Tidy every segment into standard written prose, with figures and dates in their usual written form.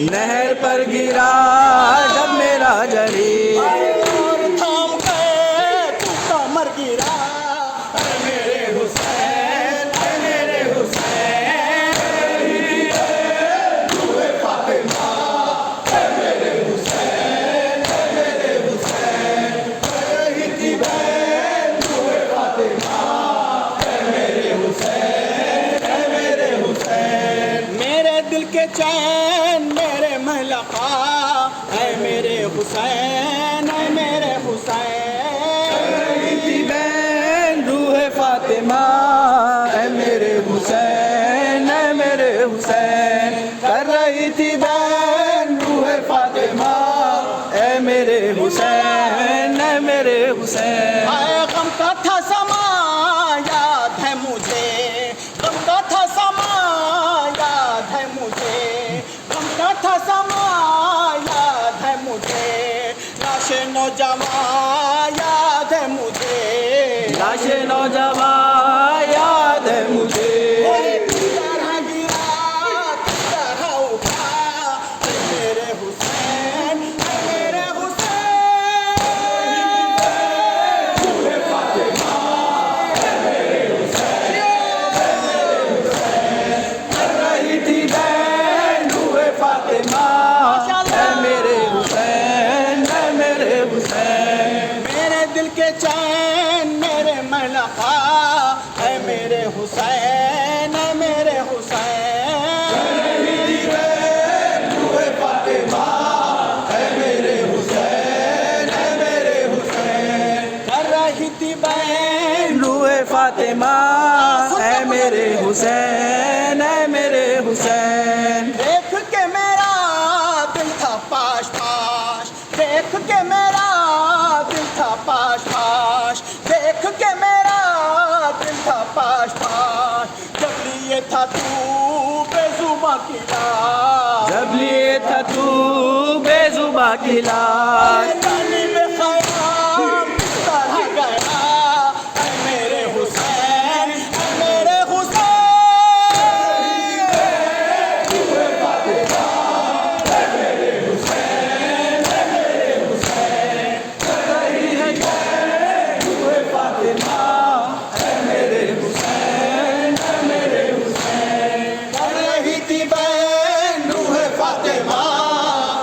नहर पर गिरा जब मेरा जरी, और थाम के तू कमर गिरा। ऐ मेरे हुसैन, ऐ मेरे हुसैन, रूहे फातिमा, ऐ मेरे हुसैन, ऐ मेरे हुसैन, रही थी बहन रूहे फातिमा, ऐ मेरे हुसैन, ऐ मेरे हुसैन, मेरे दिल के चैन मेरे महलका। ऐ मेरे हुसैन, ऐ मेरे हुसैन, रही थी बहन रूहे फातिमा, ऐ मेरे हुसैन, ऐ मेरे हुसैन, कर रही थी बहन रूहे फातिमा, ऐ मेरे हुसैन, ऐ मेरे हुसैन, आए गम का था समा याद है मुझे, गम का था समा याद है मुझे, गम का था समा याद है मुझे, लाशे नौजवान याद है मुझे, लाशे नौजवान याद है मुझे, ओए किस तरह गिरा किस तरह उठा। ऐ मेरे हुसैन, ऐ मेरे हुसैन, रूहे फातिमा, ऐ मेरे हुसैन, ऐ मेरे हुसैन, कर रही थी बहन रूहे फातिमा, ऐ मेरे हुसैन, ऐ मेरे हुसैन, मेरे दिल के चैन मेरे मलका। ऐ मेरे हुसैन, ऐ मेरे हुसैन, रूहे फातिमा, ऐ मेरे हुसैन, ऐ मेरे हुसैन, कर रही थी बहन रूहे फातिमा, ऐ मेरे हुसैन, ऐ मेरे हुसैन, देख के मेरा दिल था पाश पाश, देख के मेरा दिल था पाश पाश, देख के मेरा दिल था पाश पाश, जब लिए था तू बेजुबा की लाश। जब लिए था तू बेजुबा की लाश, जानी बेख़याम किस तरह गया। ऐ मेरे हुसैन, ऐ मेरे हुसैन, रूहे फातिमा, ऐ मेरे हुसैन, ऐ मेरे हुसैन, कर रही है बहन रूहे फातिमा, ऐ मेरे हुसैन, ऐ मेरे हुसैन, कर रही थी बहन रूहे फातिमा।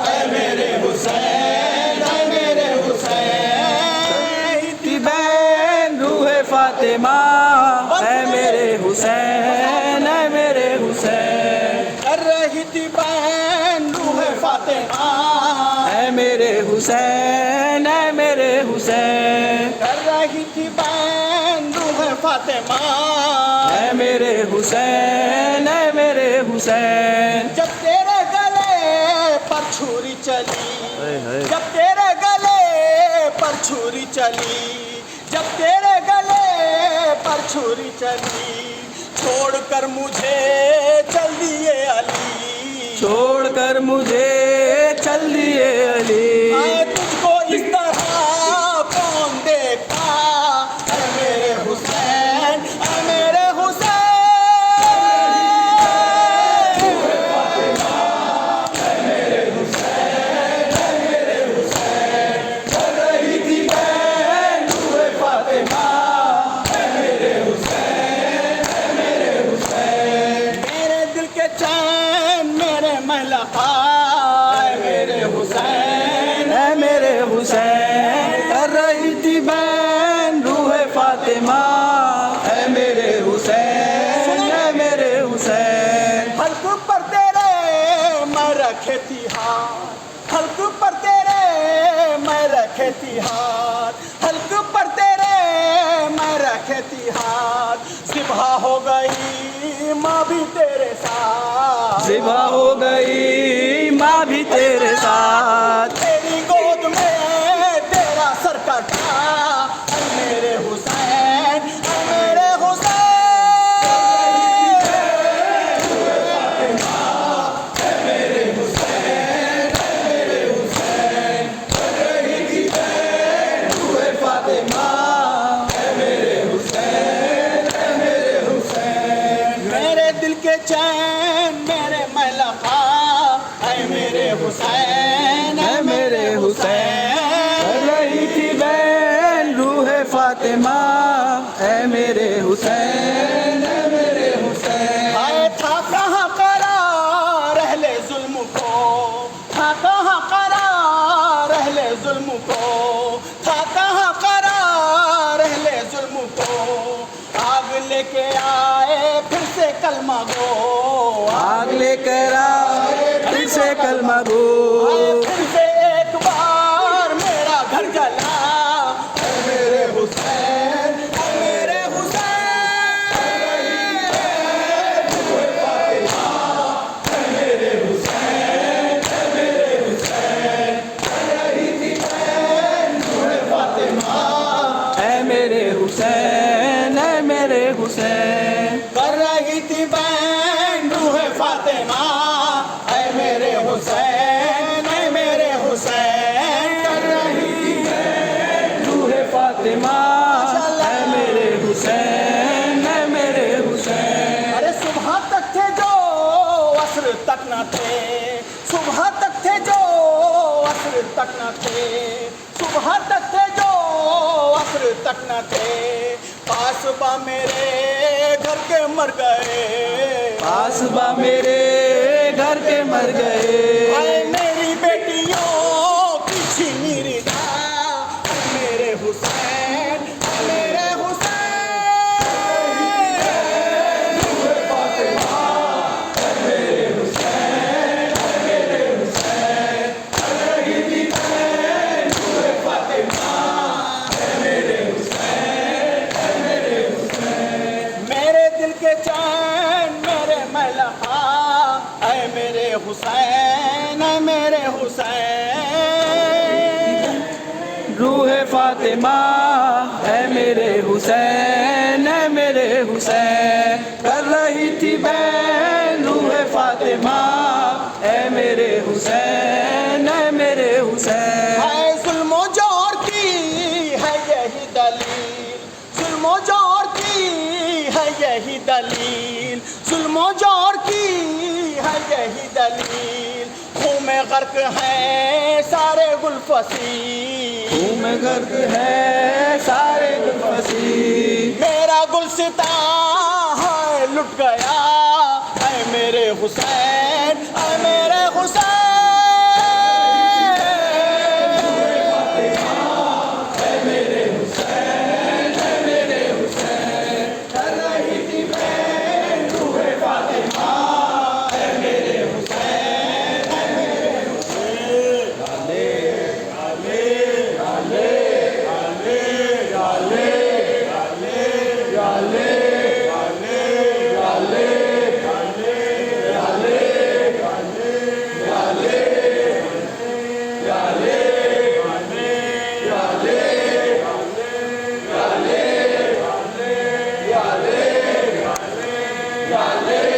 ऐ मेरे हुसैन, ऐ मेरे हुसैन, थी बहन रूहे फातिमा, ऐ मेरे हुसैन, ऐ मेरे हुसैन, कर रही थी बहन रूहे फातिमा। ऐ मेरे हुसैन, ऐ मेरे हुसैन, कर रही थी बहन रूहे फातिमा। ऐ मेरे हुसैन, ऐ मेरे हुसैन, जब तेरे गले पर छुरी चली, हाय हाय, जब तेरे गले पर छुरी चली, जब तेरे गले पर छुरी चली, छोड़कर मुझे चल दिए अली। छोड़कर मुझे चल दिए अली, आए तुझको इस तरह कौन देखता। ऐ मेरे हुसैन, ऐ मेरे हुसैन, कर रही थी बहन रूहे फातिमा, ऐ मेरे हुसैन, ऐ मेरे हुसैन, मेरे दिल के चैन मेरे महलका। ऐ मेरे हुसैन, ऐ मेरे हुसैन, कर रही थी बहन रूहे फातिमा, ऐ मेरे हुसैन, ऐ मेरे हुसैन, हल्क पर तेरे मैं रखे थी हाथ, हल्क पर तेरे मैं रखे थी हाथ, हल्क पर तेरे मैं रखे थी हाथ। ज़िबा हो गई माँ भी तेरे साथ, ज़िबा हो गई माँ भी तेरे साथ, तेरी गोद में तेरा सर कटा। ऐ मेरे हुसैन, ऐ मेरे चैन मेरे मलका। ऐ मेरे मेरे हुसैन, ऐ मेरे हुसैन। कर रही थी बहन रूहे फातिमा, ऐ मेरे हुसैन, ऐ मेरे हुसैन। आए था कहाँ करार अहले जुल्म को, था कहाँ करार अहले जुल्म को, था कहाँ करार अहले जुल्म को। आग लेके आए फिर से कलमा गो, आग लेकर आए फिर से कलमा गो। आए फिर से एक बार मेरा घर जला, ऐ मेरे हुसैन, ऐ मेरे हुसैन। ऐ मेरे हुसैन, ऐ मेरे हुसैन। कर रही थी बहन रूहे फातिमा, ऐ मेरे हुसैन, ऐ मेरे हुसैन। कर रही थी रूहे फातिमा, ऐ मेरे हुसैन, ऐ मेरे हुसैन। अरे सुबह तक थे जो असर तक न थे, सुबह तक थे जो असर तक न थे, सुबह तक थे जो असर तक न थे। पास बा मेरे घर के मर गए, पास बा मेरे घर के मर गए। आए मेरी बेटियों की छीनी रिदा, ऐ मेरे हुसैन, ऐ मेरे हुसैन। मेरे दिल के चैन मेरे मलहा, ऐ मेरे हुसैन, ऐ मेरे हुसैन। रूहे फातिमा, ऐ मेरे हुसैन, ऐ मेरे हुसैन। कर रही थी बहन रूहे फातिमा, ऐ मेरे हुसैन, ऐ मेरे हुसैन। है जुल्मो जोर की है यही दलील, जुल्मो जोर की है यही दलील, जुल्मो जोर की है यही दलील। खून में गर्क है सारे गुलफसी, खून में गर्क है सारे गुलफसी। मेरा गुलसिता है लुट गया, ऐ मेरे हुसैन, ऐ मेरे हुसैन। या ले